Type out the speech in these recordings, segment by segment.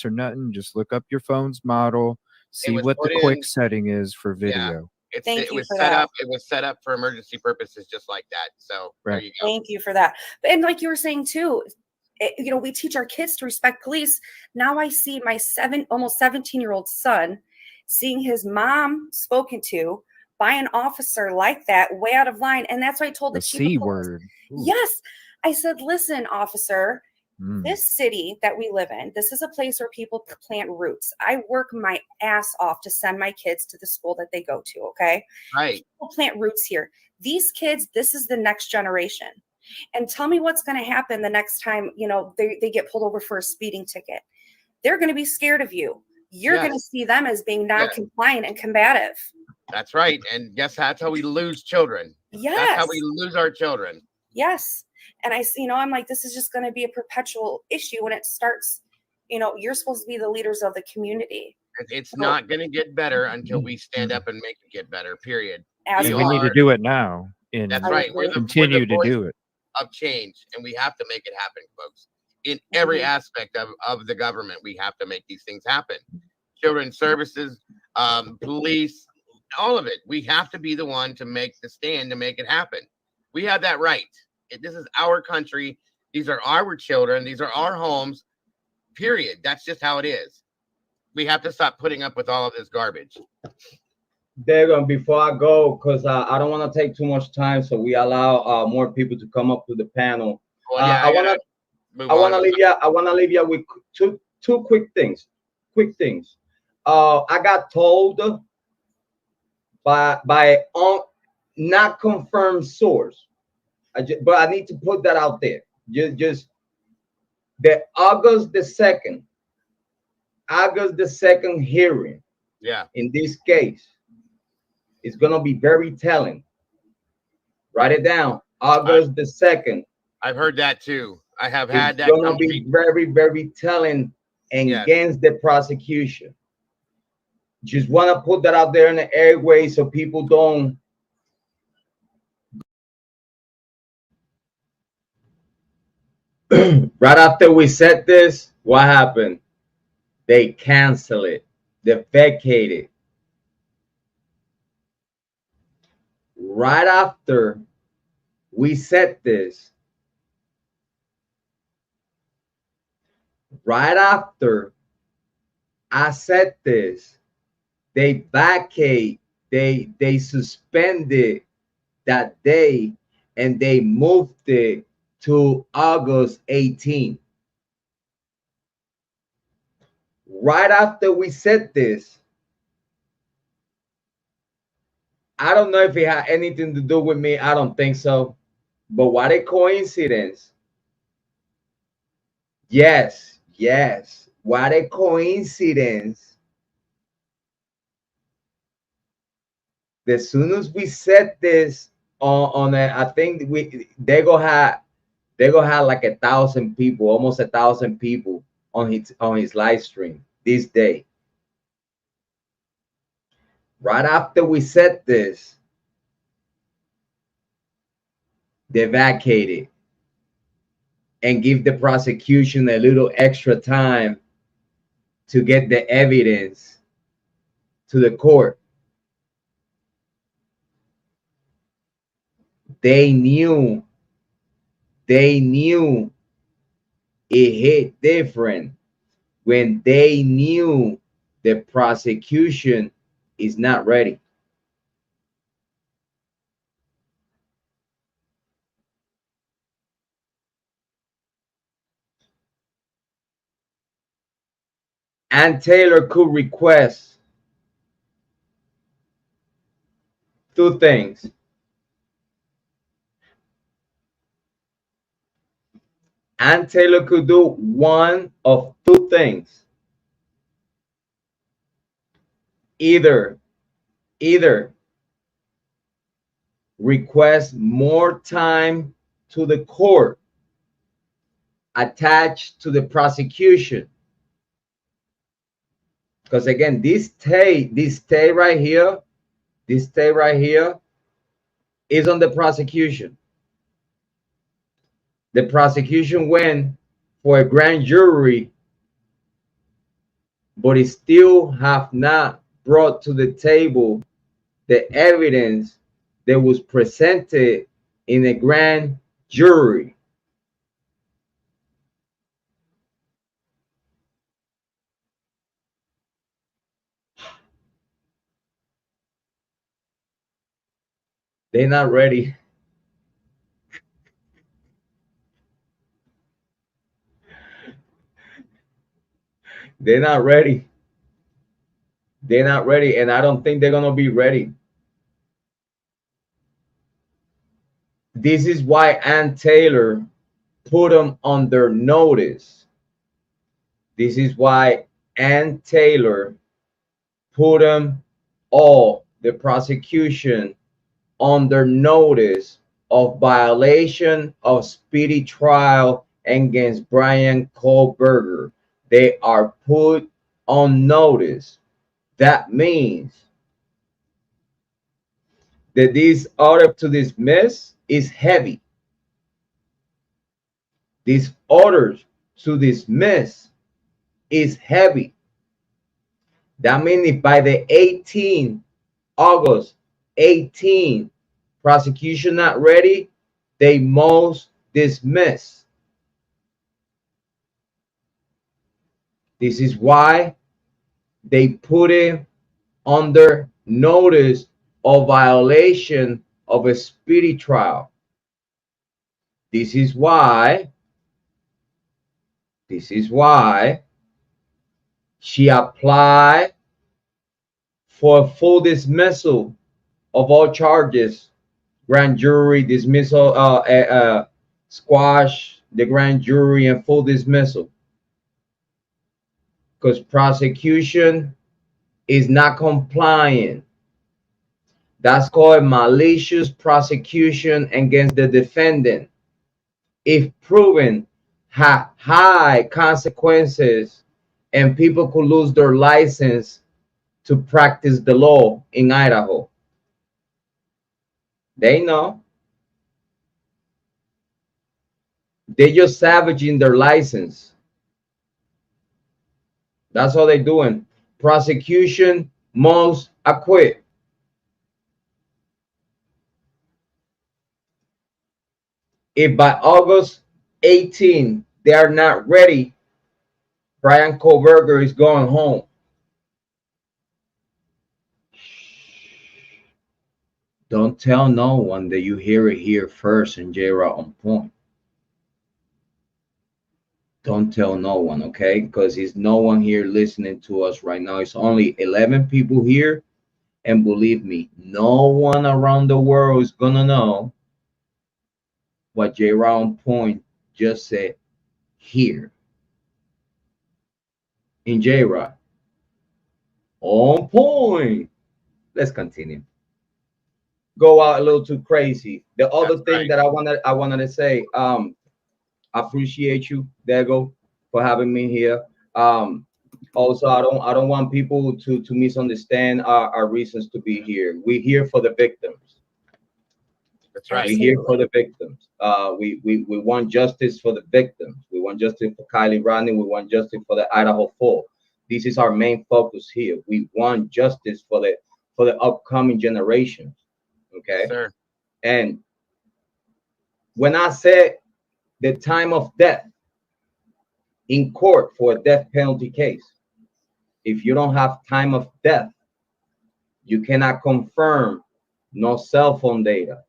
or nothing. Just look up your phone's model, see what the quick setting is for video. It was set up. It was set up for emergency purposes, just like that. So there you go. Thank you for that. And like you were saying too, we teach our kids to respect police. Now I see my almost 17-year-old son seeing his mom spoken to by an officer like that, way out of line. And that's why I told the chief C word. Yes. I said, listen, officer, this city that we live in, this is a place where people plant roots. I work my ass off to send my kids to the school that they go to. Okay. Right. People plant roots here. These kids, this is the next generation. And tell me what's going to happen the next time, they get pulled over for a speeding ticket. They're going to be scared of you. You're going to see them as being non-compliant and combative. That's right. And guess that's how we lose children. Yes. That's how we lose our children. Yes. And I'm like, this is just going to be a perpetual issue when it starts. You're supposed to be the leaders of the community. It's not going to get better until we stand up and make it get better, period. We need to do it now. That's right. We're continue to do it. Of change, and we have to make it happen, folks. In every aspect of the government, we have to make these things happen. Children's services, police, all of it. We have to be the one to make the stand to make it happen. We have that right. This is our country. These are our children. These are our homes, period. That's just how it is. We have to stop putting up with all of this garbage. Dagon, before I go, because I don't want to take too much time, so we allow more people to come up to the panel. Well, I want to leave you with two quick things. I got told by not confirmed source, but I need to put that out there. Just the August the 2nd hearing. Yeah. In this case, it's gonna be very telling. Write it down. August the 2nd. I've heard that too. I have had that. It's gonna be very, very telling against the prosecution. Just want to put that out there in the airway so people don't. Right after we said this, what happened? They cancel it. They vacate it. Right after we said this, right after I said this, they vacate, they suspended that day, and they moved it to August 18th. Right after we said this, I don't know if it had anything to do with me. I don't think so. But what a coincidence. Yes. What a coincidence. As soon as we said this on I think they go have like 1,000 people, almost 1,000 people on his live stream this day. Right after we said this, they vacated and give the prosecution a little extra time to get the evidence to the court. They knew it hit different when they knew the prosecution is not ready. And Taylor could request two things. And Taylor could do one of two things. Either request more time to the court attached to the prosecution. Because again, this stay right here is on the prosecution. The prosecution went for a grand jury but it still have not brought to the table the evidence that was presented in a grand jury. They're not ready. They're not ready. They're not ready, and I don't think they're gonna be ready. This is why Ann Taylor put them under notice. This is why Ann Taylor put them all, the prosecution, under notice of violation of speedy trial against Bryan Kohberger. They are put on notice. That means that this order to dismiss is heavy. This order to dismiss is heavy. That means if by the 18th, August 18, prosecution not ready, they must dismiss. This is why they put it under notice of violation of a speedy trial. This is why she applied for full dismissal of all charges, grand jury dismissal, squash the grand jury and full dismissal, because prosecution is not compliant. That's called malicious prosecution against the defendant. If proven, have high consequences, and people could lose their license to practice the law in Idaho. They know. They're just savaging their license. That's all they're doing. Prosecution must acquit. If by August 18 they are not ready, Bryan Kohberger is going home. Don't tell no one that you hear it here first in Jrod on Point. Don't tell no one, okay? Because there's no one here listening to us right now. It's only 11 people here. And believe me, no one around the world is going to know what Jrod on Point just said here in Jrod on Point. Let's continue. Go out a little too crazy. The other thing that I wanted to say, I appreciate you, Dego, for having me here. Also, I don't want people to misunderstand our reasons to be here. We're here for the victims. That's right. We're here for the victims. We want justice for the victims. We want justice for Kiely, Rodni. We want justice for the Idaho 4. This is our main focus here. We want justice for the upcoming generations. Okay. Yes, sir. And when I said the time of death in court for a death penalty case, if you don't have time of death, you cannot confirm no cell phone data.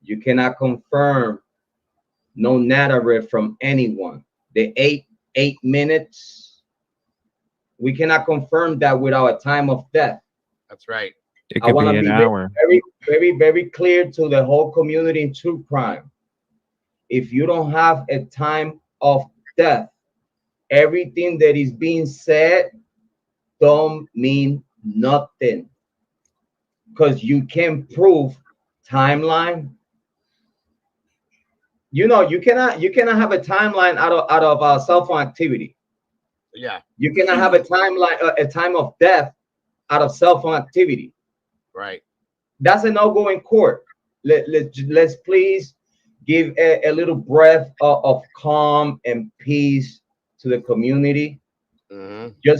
You cannot confirm no narrative from anyone. The eight minutes, we cannot confirm that without a time of death. That's right. It could be an hour. Very clear to the whole community in true crime. If you don't have a time of death, everything that is being said don't mean nothing, because you can prove timeline. You know, you cannot have a timeline out of cell phone activity. Yeah. You cannot have a timeline, a time of death out of cell phone activity. Right. That's a no-go in court. Let's please give a little breath of calm and peace to the community. Mm-hmm. Just